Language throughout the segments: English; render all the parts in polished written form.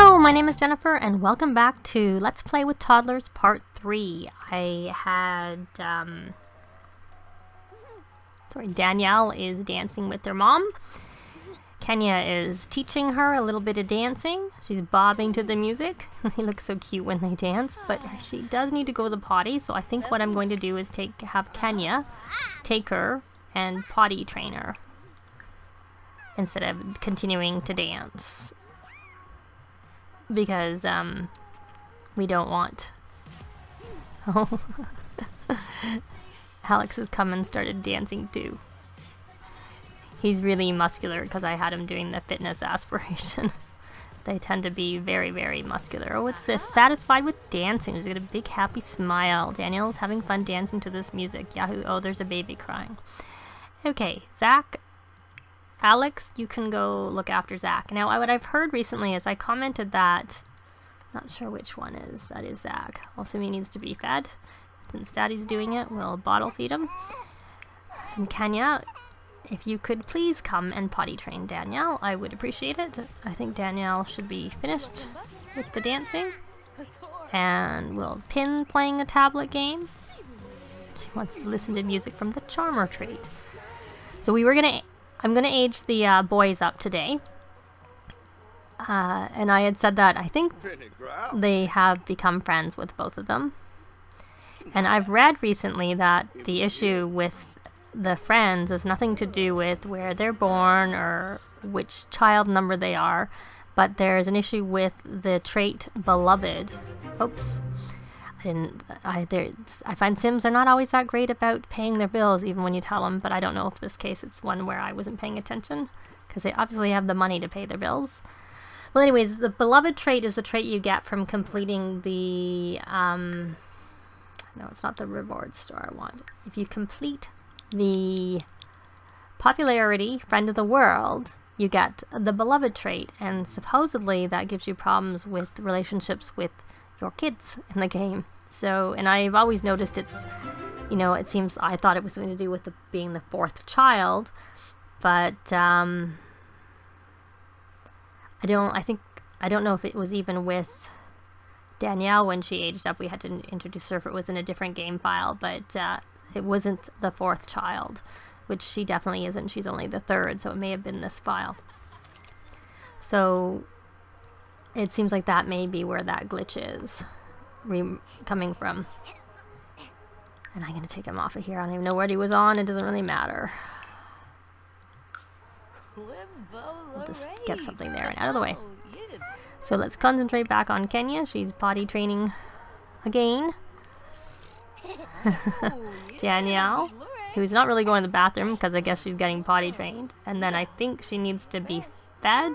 Hello, my name is Jennifer and welcome back to Let's Play with Toddlers Part 3. Danielle is dancing with their mom. Kenya is teaching her a little bit of dancing. She's bobbing to the music. They look so cute when they dance, but she does need to go to the potty, so I think what I'm going to do is have Kenya take her and potty train her instead of continuing to dance. Because, we don't want... Oh. Alex has come and started dancing too. He's really muscular because I had him doing the fitness aspiration. They tend to be very, very muscular. Oh, what's this? Satisfied with dancing. She's got a big happy smile. Danielle's having fun dancing to this music. Yahoo! Oh, there's a baby crying. Okay, Zach. Alex, you can go look after Zach. Now, what I've heard recently is I commented that, not sure which one is, that is Zach. Also, he needs to be fed. Since Daddy's doing it, we'll bottle feed him. And Kenya, if you could please come and potty train Danielle, I would appreciate it. I think Danielle should be finished with the dancing. And we'll pin playing a tablet game. She wants to listen to music from the Charmer trait. So I'm gonna age the boys up today. And I had said that I think they have become friends with both of them. And I've read recently that the issue with the friends is nothing to do with where they're born or which child number they are, but there's an issue with the trait beloved. Oops. I find Sims are not always that great about paying their bills, even when you tell them, but I don't know if this case it's one where I wasn't paying attention, because they obviously have the money to pay their bills. Well, anyways, the beloved trait is the trait you get from completing the, no, it's not the reward store I want. If you complete the popularity friend of the world, you get the beloved trait, and supposedly that gives you problems with relationships with your kids in the game. So, and I've always noticed it's, you know, it seems, I thought it was something to do with being the fourth child, but I don't know if it was even with Danielle when she aged up. We had to introduce her if it was in a different game file, but it wasn't the fourth child, which she definitely isn't. She's only the third, so it may have been this file. So it seems like that may be where that glitch is coming from. And I'm going to take him off of here. I don't even know what he was on. It doesn't really matter. I'll just get something there and out of the way. So let's concentrate back on Kenya. She's potty training again. Danielle, who's not really going to the bathroom because I guess she's getting potty trained. And then I think she needs to be fed.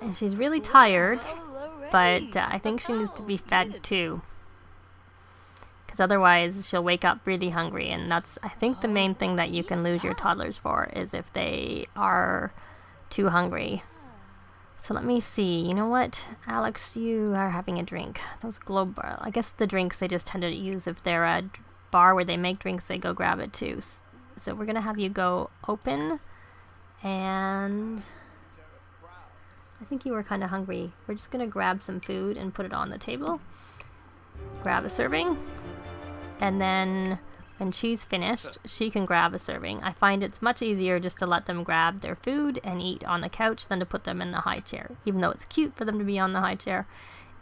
And she's really tired, but I think she needs to be fed too. Because otherwise she'll wake up really hungry, and that's, I think, the main thing that you can lose your toddlers for, is if they are too hungry. So let me see. You know what? Alex, you are having a drink. Those globe bar, I guess the drinks they just tend to use if they're a bar where they make drinks, they go grab it too. So we're going to have you go open, and I think you were kind of hungry. We're just going to grab some food and put it on the table. Grab a serving. And then when she's finished, she can grab a serving. I find it's much easier just to let them grab their food and eat on the couch than to put them in the high chair. Even though it's cute for them to be on the high chair,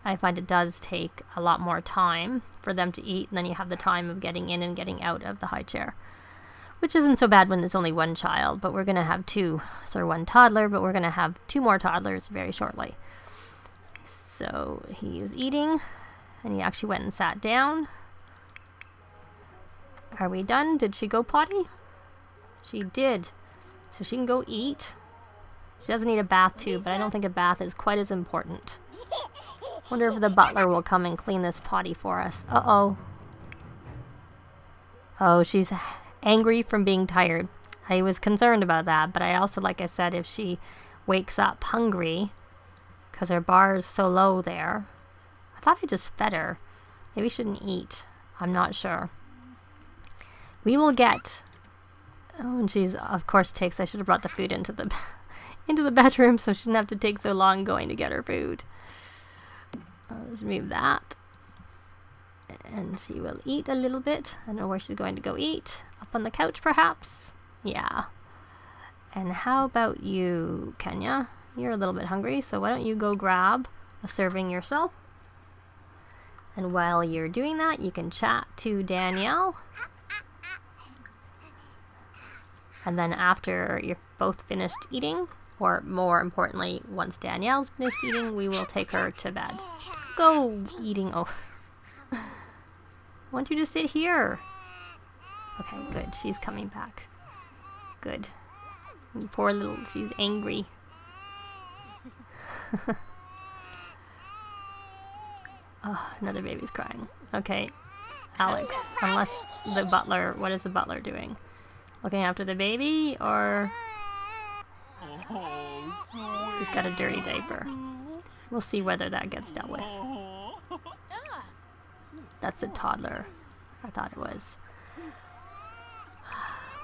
I find it does take a lot more time for them to eat, and then you have the time of getting in and getting out of the high chair. Which isn't so bad when there's only one child, but we're going to have one toddler, but we're going to have two more toddlers very shortly. So he is eating, and he actually went and sat down. Are we done? Did she go potty? She did. So she can go eat. She doesn't need a bath too, but I don't think a bath is quite as important. Wonder if the butler will come and clean this potty for us. Uh-oh. Oh, she's angry from being tired. I was concerned about that, but I also, like I said, if she wakes up hungry, because her bar is so low there. I thought I just fed her. Maybe she shouldn't eat. I'm not sure. We will get... Oh, and she's, of course, I should have brought the food into into the bedroom so she doesn't have to take so long going to get her food. Let's remove that. And she will eat a little bit. I don't know where she's going to go eat. Up on the couch, perhaps? Yeah. And how about you, Kenya? You're a little bit hungry, so why don't you go grab a serving yourself? And while you're doing that, you can chat to Danielle. And then after you're both finished eating, or more importantly, once Danielle's finished eating, we will take her to bed. Go eating. Oh. I want you to sit here. Okay, good. She's coming back. Good. You poor little, she's angry. Oh, another baby's crying. Okay, Alex, unless the butler, what is the butler doing? Looking after the baby, or he's got a dirty diaper. We'll see whether that gets dealt with. That's a toddler. I thought it was.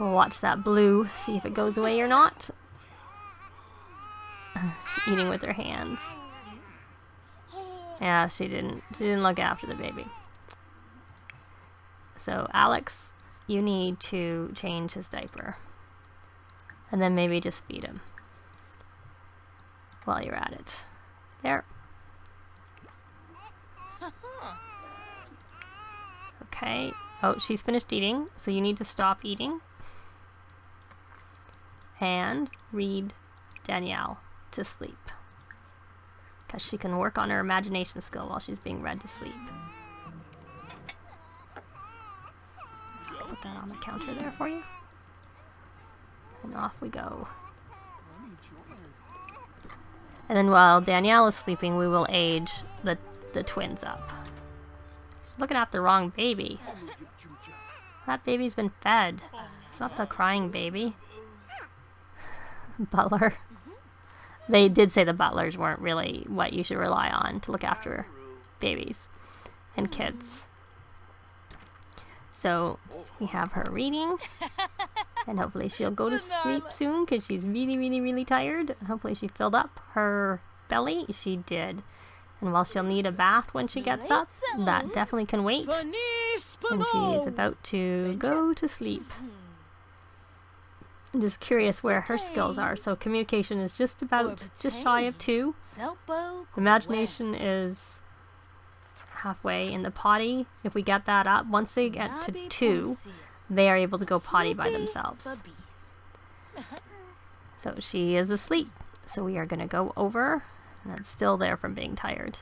We'll watch that blue, see if it goes away or not. She's eating with her hands. Yeah, she didn't look after the baby. So Alex, you need to change his diaper. And then maybe just feed him while you're at it. There. Okay. Oh, she's finished eating, so you need to stop eating. And read Danielle to sleep. Because she can work on her imagination skill while she's being read to sleep. Put that on the counter there for you. And off we go. And then while Danielle is sleeping, we will age the twins up. She's looking at the wrong baby. That baby's been fed. It's not the crying baby. Butler. They did say the butlers weren't really what you should rely on to look after babies and kids. So we have her reading, and hopefully she'll go to sleep soon because she's really, really, really tired. And hopefully she filled up her belly. She did. And while she'll need a bath when she gets up, that definitely can wait. And she's about to go to sleep. I'm just curious where her skills are. So communication is just shy of 2. Imagination is halfway in the potty. If we get that up, once they get to 2, they are able to go potty by themselves. So she is asleep. So we are going to go over, and that's still there from being tired.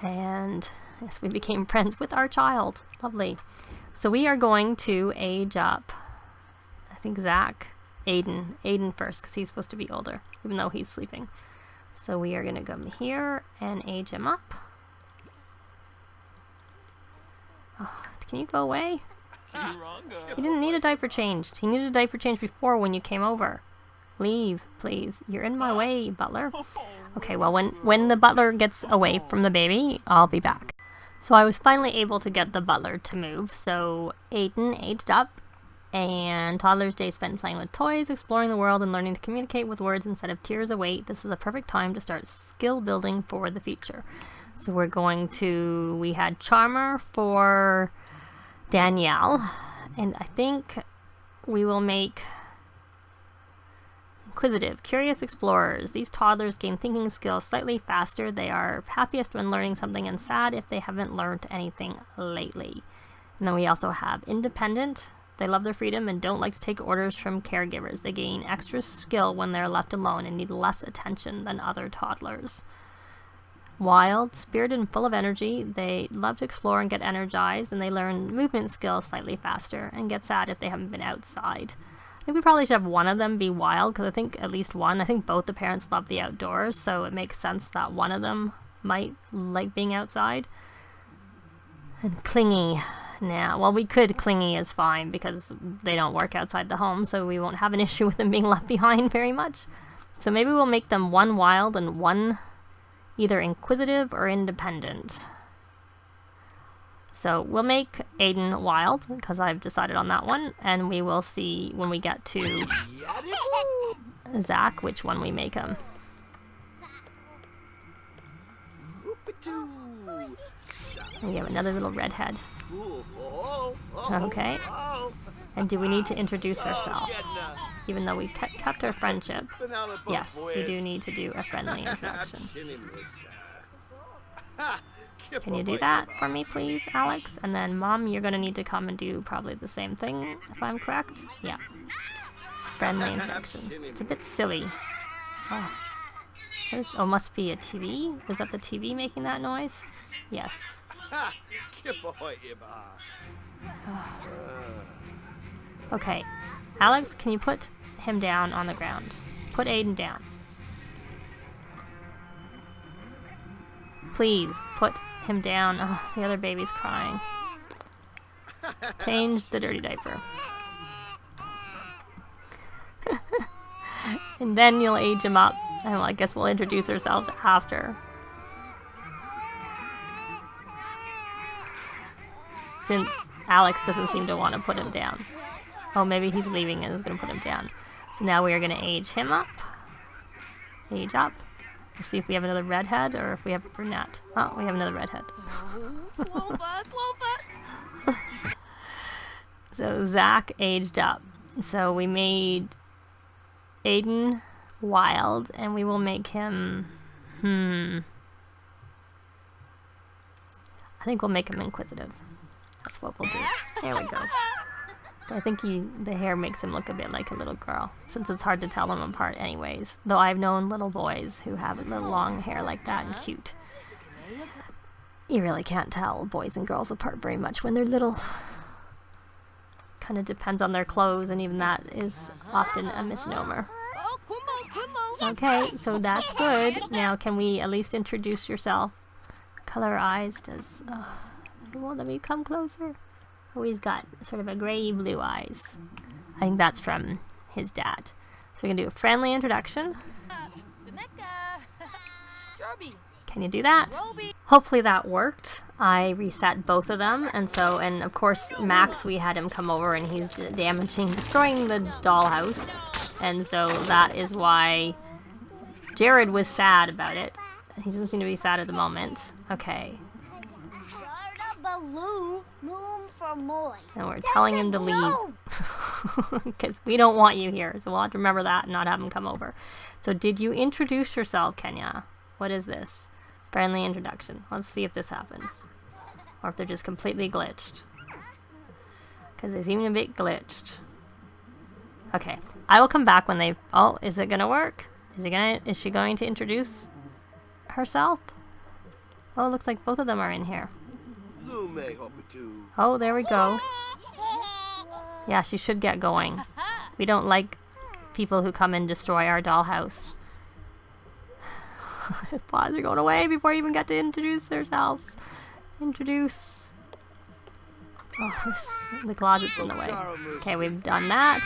And yes, we became friends with our child. Lovely. So we are going to age up. I think Aiden first, because he's supposed to be older, even though he's sleeping. So we are going to come here and age him up. Oh, can you go away? He didn't need a diaper changed. He needed a diaper change before when you came over. Leave, please. You're in my way, butler. Okay, well, when the butler gets away from the baby, I'll be back. So I was finally able to get the butler to move. So Aiden aged up. And Toddler's day spent playing with toys, exploring the world, and learning to communicate with words instead of tears await. This is a perfect time to start skill building for the future. So we had Charmer for Danielle, and I think we will make Inquisitive, Curious Explorers. These toddlers gain thinking skills slightly faster. They are happiest when learning something and sad if they haven't learned anything lately. And then we also have Independent. They love their freedom and don't like to take orders from caregivers. They gain extra skill when they're left alone and need less attention than other toddlers. Wild, spirited, and full of energy. They love to explore and get energized, and they learn movement skills slightly faster and get sad if they haven't been outside. I think we probably should have one of them be wild, because I think at least one, I think both the parents love the outdoors, so it makes sense that one of them might like being outside. And clingy. Now, well, we could clingy is fine because they don't work outside the home, so we won't have an issue with them being left behind very much. So maybe we'll make them one wild and one either inquisitive or independent. So we'll make Aiden wild because I've decided on that one, and we will see when we get to Zach which one we make him. We have another little redhead. Okay. And do we need to introduce ourselves? Even though we kept our friendship. Yes, we do need to do a friendly introduction. Can you do that for me, please, Alex? And then, Mom, you're going to need to come and do probably the same thing, if I'm correct? Yeah. Friendly introduction. It's a bit silly. Oh. Oh, must be a TV? Is that the TV making that noise? Yes. Okay. Alex, can you put him down on the ground? Put Aiden down. Please, put him down. Oh, the other baby's crying. Change the dirty diaper. And then you'll age him up. And I guess we'll introduce ourselves after. Since Alex doesn't seem to want to put him down. Oh, maybe he's leaving and is going to put him down. So now we are going to age him up. Age up. Let's see if we have another redhead or if we have a brunette. Oh, we have another redhead. So Zach aged up. So we made Aiden wild and we will make him... I think we'll make him inquisitive. That's what we'll do. There we go. I think the hair makes him look a bit like a little girl, since it's hard to tell them apart anyways. Though I've known little boys who have a little long hair like that and cute. You really can't tell boys and girls apart very much when they're little. Kind of depends on their clothes, and even that is often a misnomer. Okay, so that's good. Now can we at least introduce yourself? Color eyes does... won't let me come closer. Oh, he's got sort of a gray-blue eyes. I think that's from his dad. So we can do a friendly introduction. Can you do that? Hopefully that worked. I reset both of them, and of course Max, we had him come over and he's destroying the dollhouse, and so that is why Jared was sad about it. He doesn't seem to be sad at the moment. Okay. And we're telling him to leave because we don't want you here, so we'll have to remember that and not have him come over. So did you introduce yourself, Kenya? What is this? Friendly introduction. Let's see if this happens, or if they're just completely glitched, because they seem a bit glitched. Okay, I will come back when they... Oh, is it gonna work? Is she going to introduce herself? Oh, it looks like both of them are in here. Oh, there we go. Yeah, she should get going. We don't like people who come and destroy our dollhouse. Paws are going away before you even get to introduce themselves. Introduce. Oh, the closet's in the way. Okay, we've done that.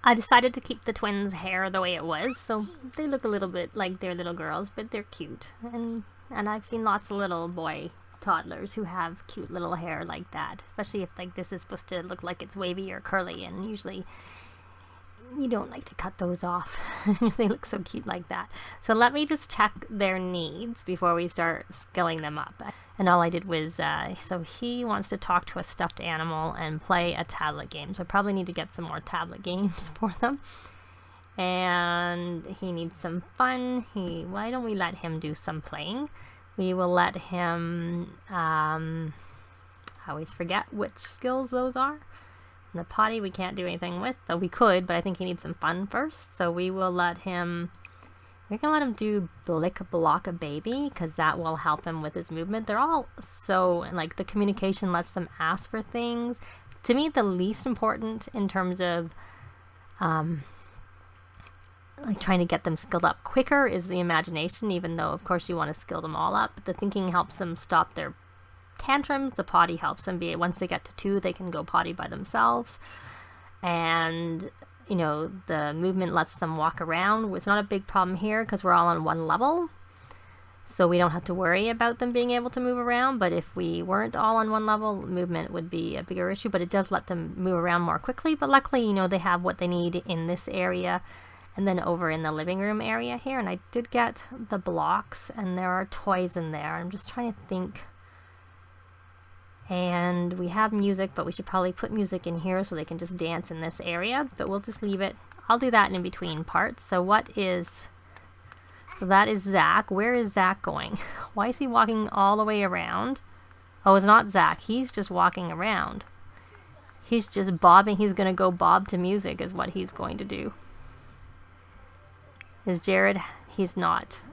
I decided to keep the twins' hair the way it was, so they look a little bit like they're little girls, but they're cute. And I've seen lots of little boy toddlers who have cute little hair like that, especially if like this is supposed to look like it's wavy or curly, and usually you don't like to cut those off if they look so cute like that. So let me just check their needs before we start skilling them up. And all I did was, so he wants to talk to a stuffed animal and play a tablet game. So I probably need to get some more tablet games for them. And he needs some fun. Why don't we let him do some playing? We will let him, I always forget which skills those are. And the potty we can't do anything with, though we could, but I think he needs some fun first. So we will let him, we're going to let him do Blick Block a Baby, because that will help him with his movement. They're all so, like, the communication lets them ask for things. To me, the least important in terms of, like, trying to get them skilled up quicker is the imagination, even though, of course, you want to skill them all up. But the thinking helps them stop their tantrums. The potty helps them be, once they get to 2, they can go potty by themselves. And, you know, the movement lets them walk around. It's not a big problem here because we're all on one level, so we don't have to worry about them being able to move around. But if we weren't all on one level, movement would be a bigger issue, but it does let them move around more quickly. But luckily, you know, they have what they need in this area and then over in the living room area here. And I did get the blocks, and there are toys in there. I'm just trying to think. And we have music, but we should probably put music in here so they can just dance in this area. But we'll just leave it. I'll do that in between parts. So that is Zach. Where is Zach going? Why is he walking all the way around? Oh, it's not Zach. He's just walking around. He's just bobbing. He's going to go bob to music is what he's going to do. Is Jared? He's not.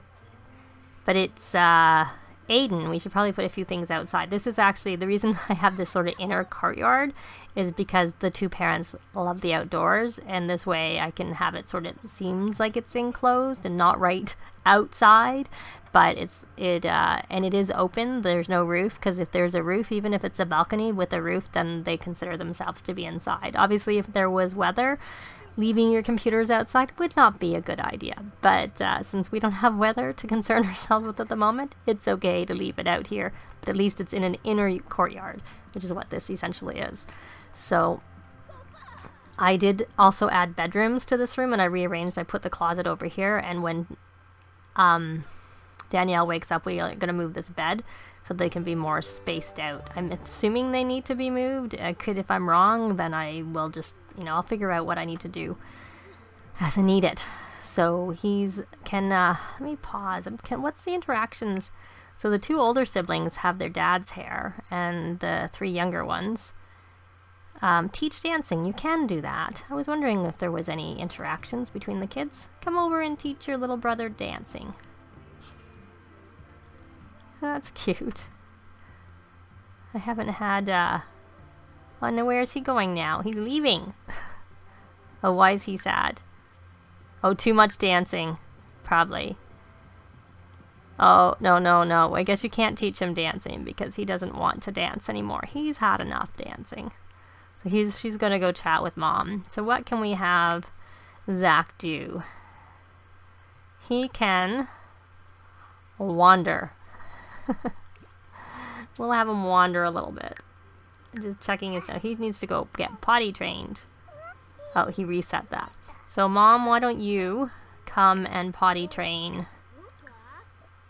But it's, Aiden, we should probably put a few things outside. This is actually the reason I have this sort of inner courtyard is because the 2 parents love the outdoors, and this way I can have it sort of seems like it's enclosed and not right outside, but and it is open. There's no roof, because if there's a roof, even if it's a balcony with a roof, then they consider themselves to be inside. Obviously, if there was weather, leaving your computers outside would not be a good idea. But since we don't have weather to concern ourselves with at the moment, it's okay to leave it out here. But at least it's in an inner courtyard, which is what this essentially is. So I did also add bedrooms to this room, and I rearranged. I put the closet over here, and when Danielle wakes up, we are going to move this bed so they can be more spaced out. I'm assuming they need to be moved. If I'm wrong, then I will just, you know, I'll figure out what I need to do as I need it. So let me pause. What's the interactions? So the 2 older siblings have their dad's hair, and the 3 younger ones teach dancing. You can do that. I was wondering if there was any interactions between the kids. Come over and teach your little brother dancing. That's cute. I haven't had, oh no, where is he going now? He's leaving. Oh, why is he sad? Oh, too much dancing. Probably. Oh, no. I guess you can't teach him dancing because he doesn't want to dance anymore. He's had enough dancing. So she's gonna go chat with Mom. So what can we have Zach do? He can wander. We'll have him wander a little bit. Just checking his. He needs to go get potty trained. Oh, he reset that. So, Mom, why don't you come and potty train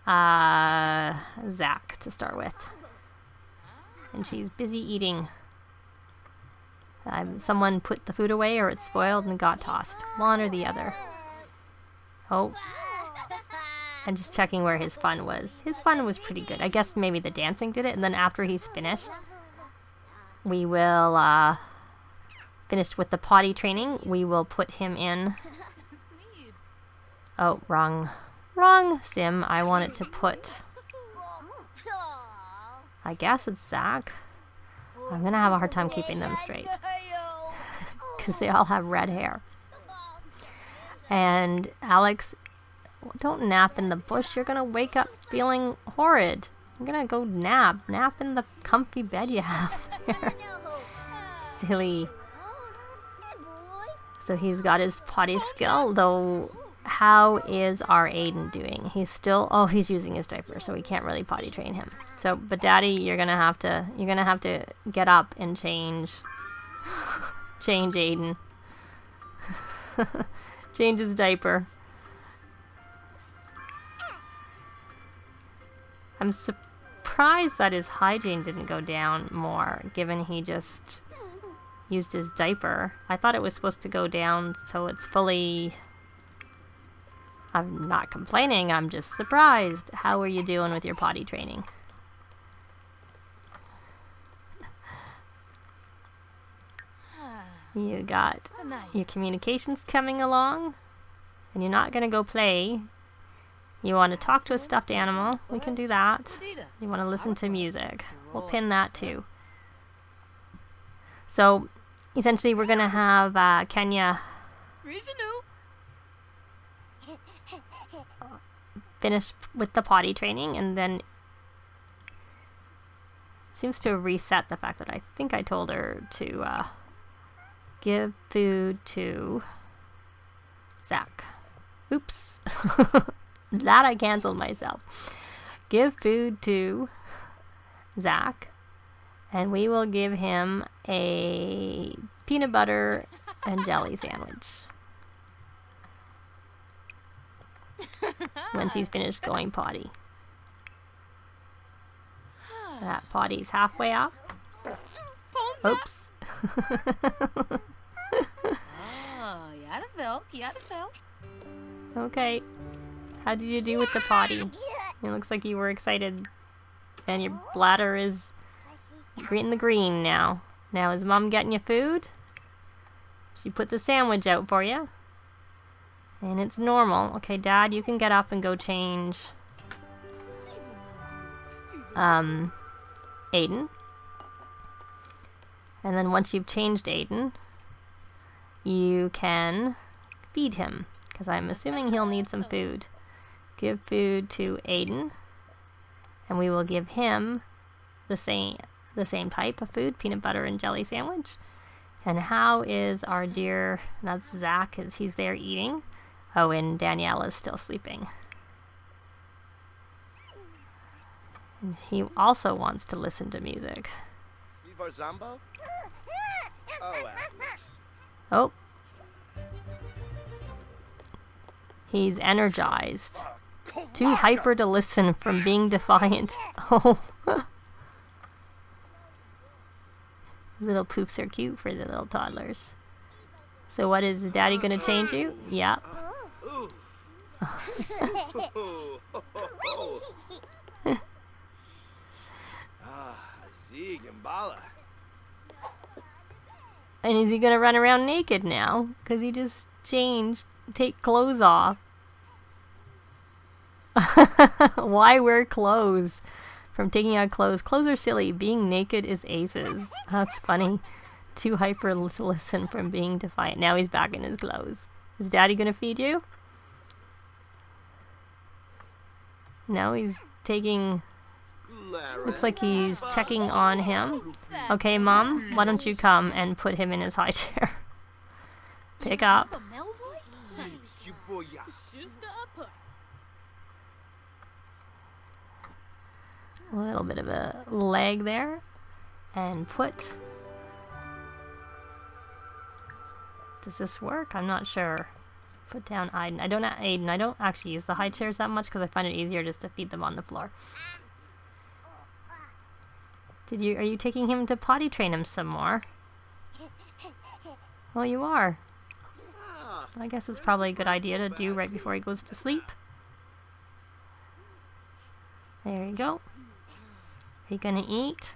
Zach to start with? And she's busy eating. Someone put the food away, or it's spoiled and got tossed. One or the other. Oh. And just checking where his fun was. His fun was pretty good. I guess maybe the dancing did it. And then after he's finished, we will, finished with the potty training, we will put him in. Oh, wrong sim. I wanted to put, I guess it's Zach. I'm going to have a hard time keeping them straight. Because they all have red hair. And Alex, don't nap in the bush. You're going to wake up feeling horrid. I'm going to go nap. Nap in the comfy bed you have there. Silly. So he's got his potty skill, though. How is our Aiden doing? He's still, oh, he's using his diaper, so we can't really potty train him. So, but Daddy, you're gonna have to get up and change Aiden. Change his diaper. I'm surprised that his hygiene didn't go down more, given he just used his diaper. I thought it was supposed to go down so it's fully... I'm not complaining, I'm just surprised. How are you doing with your potty training? You got your communications coming along, and you're not gonna go play. You want to talk to a stuffed animal, we can do that. You want to listen to music, we'll pin that too. So, essentially we're gonna have Kenya finish with the potty training, and then it seems to reset the fact that I think I told her to give food to Zach. Oops. That I canceled myself. Give food to Zach, and we will give him a peanut butter and jelly sandwich once he's finished going potty. That potty's halfway up. Oops. Okay. How did you do with the potty? It looks like you were excited. And your bladder is in the green now. Now is Mom getting you food? She put the sandwich out for you. And it's normal. Okay, Dad, you can get up and go change Aiden. And then once you've changed Aiden, you can feed him, because I'm assuming he'll need some food. Give food to Aiden, and we will give him the same type of food, peanut butter and jelly sandwich. And how is our dear, that's Zach, is he's there eating. Oh, and Danielle is still sleeping. And he also wants to listen to music. Oh. He's energized. Too hyper to listen from being defiant. Oh. Little poofs are cute for the little toddlers. So what is Daddy gonna change you? Yeah. And is he gonna run around naked now? Because he just changed. Take clothes off. Why wear clothes? From taking out clothes. Clothes are silly. Being naked is aces. That's funny. Too hyper to listen from being defiant. Now he's back in his clothes. Is Daddy gonna feed you? Now he's taking... Looks like he's checking on him. Okay, Mom, why don't you come and put him in his high chair? Pick up. A little bit of a leg there. And put... Does this work? I'm not sure. Put down Aiden. I don't actually use the high chairs that much because I find it easier just to feed them on the floor. Are you taking him to potty train him some more? Well, you are. I guess it's probably a good idea to do right before he goes to sleep. There you go. Are you gonna eat?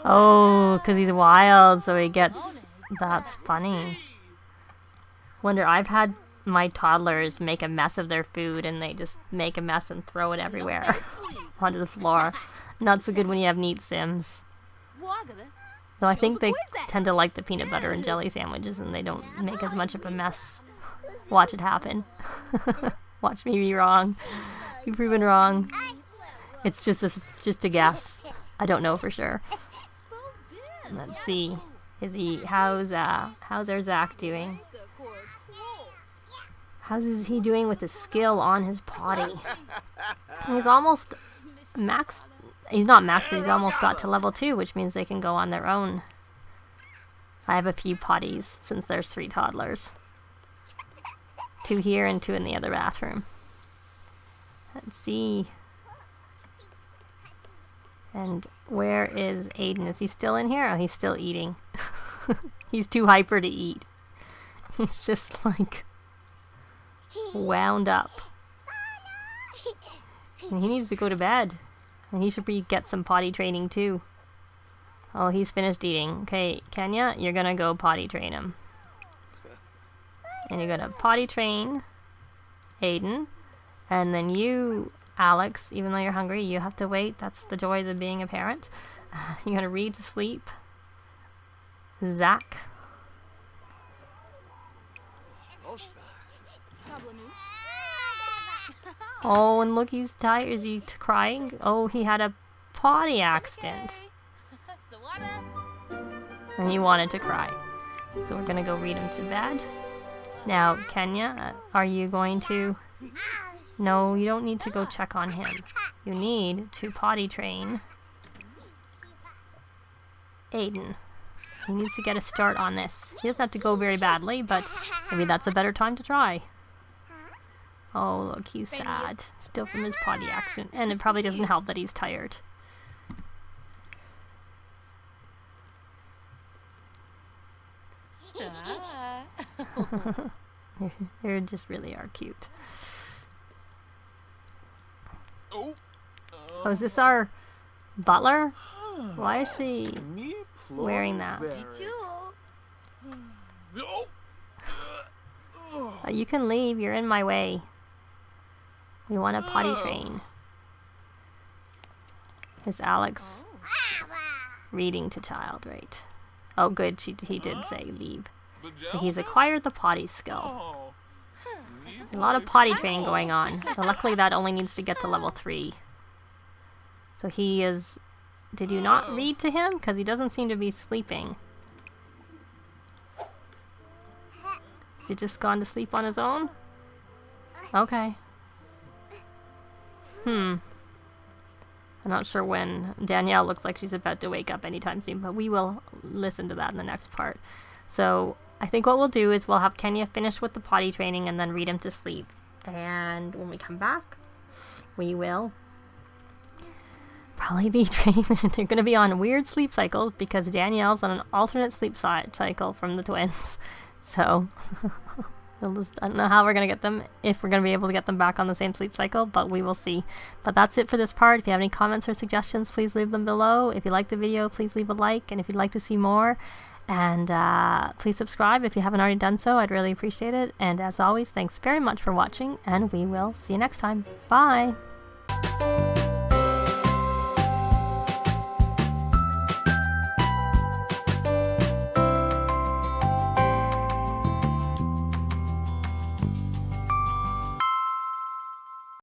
Oh, because he's wild, so he gets... That's funny. Wonder, I've had my toddlers make a mess of their food and they just make a mess and throw it everywhere onto the floor. Not so good when you have neat Sims. Though I think they tend to like the peanut butter and jelly sandwiches and they don't make as much of a mess. Watch it happen. Watch me be wrong. Be proven wrong. It's just a guess. I don't know for sure. Let's see. How's our Zach doing? How's he doing with the skill on his potty? He's almost max. He's not maxed, he's almost got to level 2, which means they can go on their own. I have a few potties since there's 3 toddlers. 2 here and 2 in the other bathroom. Let's see. And where is Aiden? Is he still in here? Oh, he's still eating. He's too hyper to eat. He's just like wound up. And he needs to go to bed. And he should get some potty training too. Oh, he's finished eating. Okay, Kenya, you're gonna go potty train him. And you're gonna potty train Aiden. And then you, Alex, even though you're hungry, you have to wait. That's the joys of being a parent. You're gonna read to sleep. Zach. Oh, and look, he's tired. Is he crying? Oh, he had a potty accident. And he wanted to cry. So we're gonna go read him to bed. Now, Kenya, are you going to... No, you don't need to go check on him. You need to potty train Aiden. He needs to get a start on this. He doesn't have to go very badly, but maybe that's a better time to try. Oh, look, he's sad. Still from his potty accident. And it probably doesn't help that he's tired. They just really are cute. Oh, is this our butler? Why is she wearing that? You can leave, you're in my way. We want to potty train. Is Alex reading to child, right? Oh good, he did say leave. So he's acquired the potty skill. There's a lot of potty training going on. So luckily that only needs to get to level 3. So he is... Did you not read to him? Because he doesn't seem to be sleeping. Has he just gone to sleep on his own? Okay. I'm not sure when. Danielle looks like she's about to wake up anytime soon, but we will listen to that in the next part. So I think what we'll do is we'll have Kenya finish with the potty training and then read him to sleep. And when we come back, we will probably be training them. They're going to be on weird sleep cycles because Danielle's on an alternate sleep cycle from the twins. So I don't know how we're going to get them, if we're going to be able to get them back on the same sleep cycle, but we will see. But that's it for this part. If you have any comments or suggestions, please leave them below. If you like the video, please leave a like. And if you'd like to see more, and please subscribe if you haven't already done so. I'd really appreciate it. And as always, thanks very much for watching, and we will see you next time. Bye!